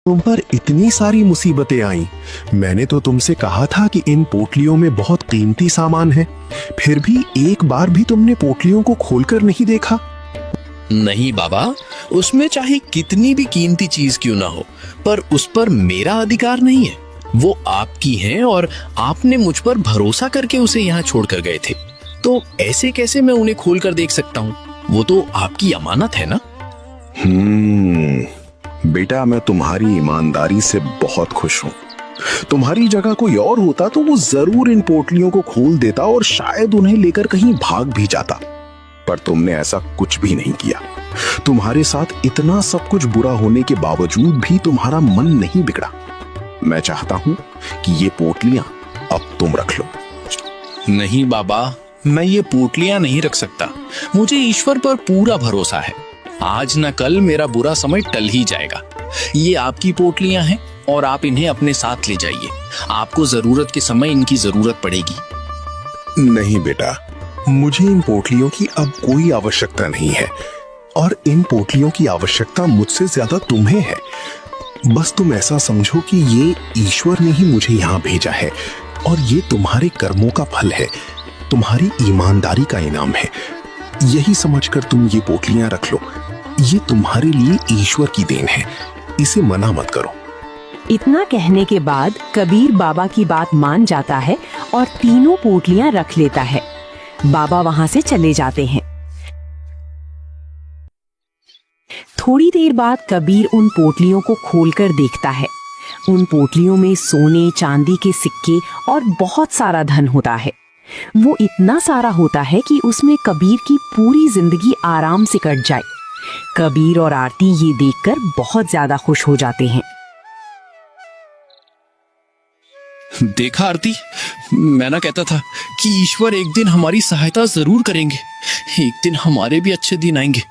तुम पर इतनी सारी मुसीबतें आई। मैंने तो तुमसे कहा था कि इन पोटलियों में बहुत कीमती सामान है, फिर भी एक बार भी तुमने पोटलियों को खोलकर नहीं देखा। नहीं बाबा, उसमें चाहे कितनी भी कीमती चीज क्यों ना हो, पर उस पर मेरा अधिकार नहीं है। वो आपकी हैं और आपने मुझ पर भरोसा करके उसे यहाँ छोड़कर गए थे, तो ऐसे कैसे मैं उन्हें खोलकर देख सकता हूँ? वो तो आपकी अमानत है ना। बेटा, मैं तुम्हारी ईमानदारी से बहुत खुश हूँ। तुम्हारी जगह कोई और होता तो वो जरूर इन पोटलियों को खोल देता और शायद उन्हें लेकर कहीं भाग भी जाता, पर तुमने ऐसा कुछ भी नहीं किया। तुम्हारे साथ इतना सब कुछ बुरा होने के बावजूद भी तुम्हारा मन नहीं बिगड़ा। मैं चाहता हूं कि ये पोटलियां अब तुम रख लो। नहीं बाबा, मैं ये पोटलियां नहीं रख सकता। मुझे ईश्वर पर पूरा भरोसा है। आज न कल मेरा बुरा समय टल ही जाएगा। ये आपकी पोटलियां हैं और आप इन्हें अपने साथ ले जाइए। आपको जरूरत के समय इनकी जरूरत पड़ेगी। नहीं बेटा, मुझे इन पोटलियों की अब कोई आवश्यकता नहीं है, और इन पोटलियों की आवश्यकता मुझसे ज्यादा तुम्हें है। बस तुम ऐसा समझो कि ये ईश्वर ने ही मुझे यहाँ भेजा है और ये तुम्हारे कर्मों का फल है, तुम्हारी ईमानदारी का इनाम है। यही समझकर तुम ये पोटलियां रख लो। ये तुम्हारे लिए ईश्वर की देन है, इसे मना मत करो। इतना कहने के बाद कबीर बाबा की बात मान जाता है और तीनों पोटलियां रख लेता है। बाबा वहां से चले जाते हैं। थोड़ी देर बाद कबीर उन पोटलियों को खोलकर देखता है। उन पोटलियों में सोने चांदी के सिक्के और बहुत सारा धन होता है। वो इतना सारा होता है कि उसमें कबीर की पूरी जिंदगी आराम से कट जाए। कबीर और आरती ये देखकर बहुत ज्यादा खुश हो जाते हैं। देखा आरती, मैं ना कहता था कि ईश्वर एक दिन हमारी सहायता जरूर करेंगे। एक दिन हमारे भी अच्छे दिन आएंगे।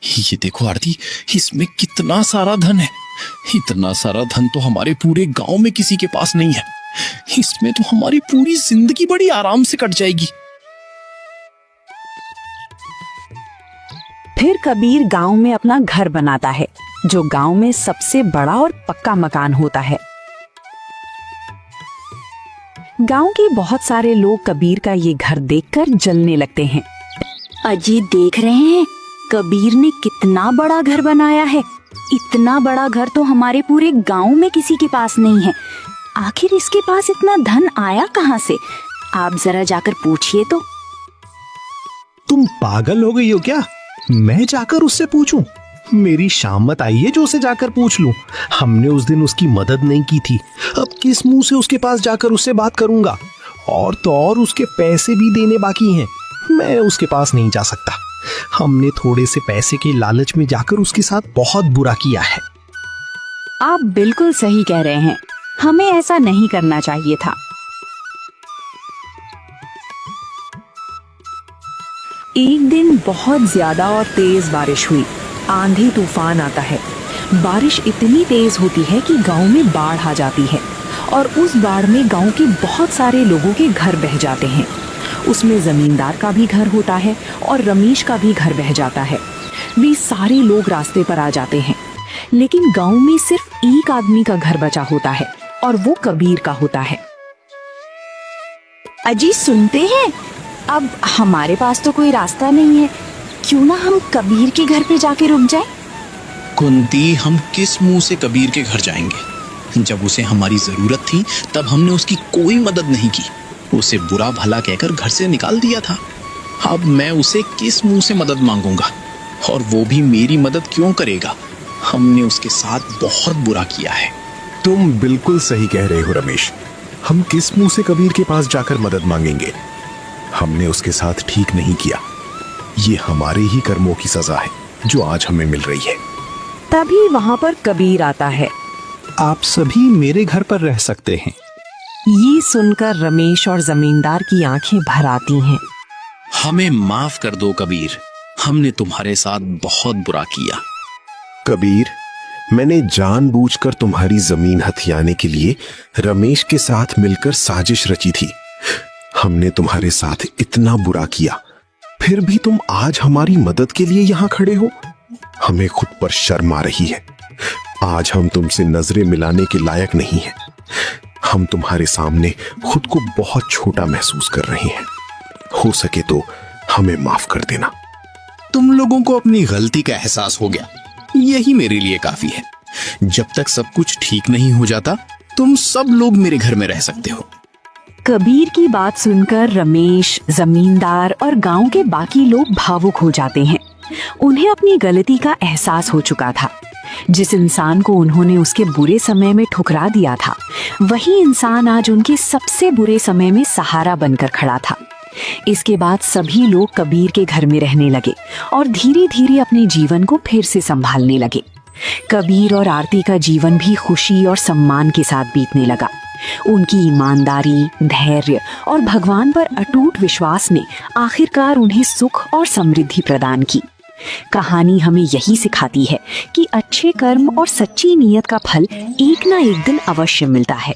ये देखो आरती, इसमें कितना सारा धन है। इतना सारा धन तो हमारे पूरे गांव में किसी के पास नहीं है। इसमें तो हमारी पूरी जिंदगी बड़ी आराम से कट जाएगी। फिर कबीर गांव में अपना घर बनाता है, जो गांव में सबसे बड़ा और पक्का मकान होता है। गांव के बहुत सारे लोग कबीर का ये घर देखकर जलने लगते हैं। अजी, देख रहे हैं कबीर ने कितना बड़ा घर बनाया है। इतना बड़ा घर तो हमारे पूरे गांव में किसी के पास नहीं है। आखिर इसके पास इतना धन आया कहां से? आप जरा जाकर पूछिए तो। तुम पागल हो गई हो क्या? मैं जाकर उससे पूछूं? मेरी शाम मत आई है जो उसे जाकर पूछ लूं। हमने उस दिन उसकी मदद नहीं की थी, अब किस मुंह से उसके पास जाकर उससे बात करूंगा? और तो और उसके पैसे भी देने बाकी हैं। मैं उसके पास नहीं जा सकता। हमने थोड़े से पैसे के लालच में जाकर उसके साथ बहुत बुरा किया है। आप बिल्कुल सही कह रहे हैं, हमें ऐसा नहीं करना चाहिए था। एक दिन बहुत ज्यादा और तेज बारिश हुई। आंधी तूफान आता है। बारिश इतनी तेज होती है कि गांव में बाढ़ आ जाती है और उस बाढ़ में गांव के बहुत सारे लोगों के घर बह जाते हैं। उसमें जमींदार का भी घर होता है और रमेश का भी घर बह जाता है। वे सारे लोग रास्ते पर आ जाते हैं, लेकिन गांव में सिर्फ एक आदमी का घर बचा होता है और वो कबीर का होता है। अजी, सुनते हैं? अब हमारे पास तो कोई रास्ता नहीं है, क्यों ना हम कबीर के घर पे जाके रुक जाएं? कुंती, हम किस मुंह से कबीर के घर जाएंगे? जब उसे हमारी जरूरत थी तब हमने उसकी कोई मदद नहीं की। उसे बुरा भला कहकर घर से निकाल दिया था। अब मैं उसे किस मुंह से मदद मांगूंगा? और वो भी मेरी मदद क्यों करेगा? हमने उसके साथ बहुत बुरा किया है। तुम बिल्कुल सही कह रहे हो रमेश। हम किस मुंह से कबीर के पास जाकर मदद मांगेंगे? हमने उसके साथ ठीक नहीं किया। ये हमारे ही कर्मों की सजा है जो आज हमें मिल रही है। तभी वहाँ पर कबीर आता है। आप सभी मेरे घर पर रह सकते हैं। ये सुनकर रमेश और जमींदार की आंखें भर आती हैं। हमें माफ कर दो कबीर, हमने तुम्हारे साथ बहुत बुरा किया। कबीर, मैंने जानबूझकर तुम्हारी जमीन हथियाने के लिए रमेश के साथ मिलकर साजिश रची थी। हमने तुम्हारे साथ इतना बुरा किया, फिर भी तुम आज हमारी मदद के लिए यहाँ खड़े हो। हमें खुद पर शर्म आ रही है। आज हम तुमसे नजरें मिलाने के लायक नहीं हैं। हम तुम्हारे सामने खुद को बहुत छोटा महसूस कर रहे हैं। हो सके तो हमें माफ कर देना। तुम लोगों को अपनी गलती का एहसास हो गया, यही मेरे लिए काफी है। जब तक सब कुछ ठीक नहीं हो जाता, तुम सब लोग मेरे घर में रह सकते हो। कबीर की बात सुनकर रमेश, जमींदार और गांव के बाकी लोग भावुक हो जाते हैं। उन्हें अपनी गलती का एहसास हो चुका था। जिस इंसान को उन्होंने उसके बुरे समय में ठुकरा दिया था, वही इंसान आज उनके सबसे बुरे समय में सहारा बनकर खड़ा था। इसके बाद सभी लोग कबीर के घर में रहने लगे और धीरे धीरे अपने जीवन को फिर से संभालने लगे। कबीर और आरती का जीवन भी खुशी और सम्मान के साथ बीतने लगा। उनकी ईमानदारी, धैर्य और भगवान पर अटूट विश्वास ने आखिरकार उन्हें सुख और समृद्धि प्रदान की। कहानी हमें यही सिखाती है कि अच्छे कर्म और सच्ची नीयत का फल एक ना एक दिन अवश्य मिलता है।